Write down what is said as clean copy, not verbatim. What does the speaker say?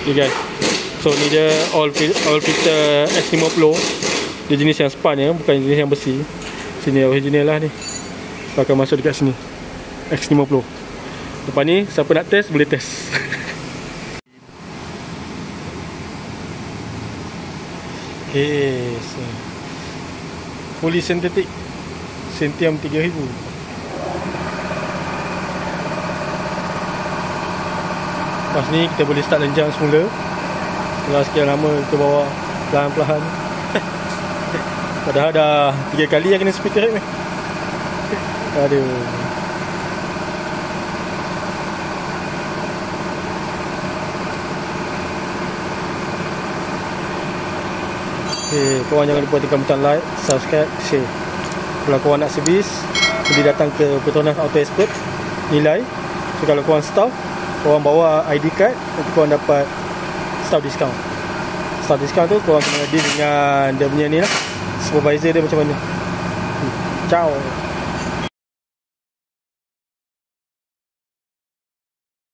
Okay guys, so ni dia oil filter X50. Dia jenis yang span ya, bukan jenis yang besi. Sini original lah ni. Kita akan masuk dekat sini X50. Lepas ni siapa nak test boleh test. Okay, so fully synthetic Centium 3000. Lepas ni kita boleh start lenjang semula. Setelah sekian lama kita bawa perlahan-perlahan. Padahal dah 3 kali yang kena speaker ni. Aduh. Okay, korang jangan lupa tekan butang like, subscribe, share. Kalau korang nak servis, boleh datang ke Petronas Auto Expert Nilai. So kalau korang staff, korang bawa ID card, nanti korang dapat staff discount. Staff discount tu korang kena deal dengan dia punya ni lah, supervisor dia macam mana. Ciao.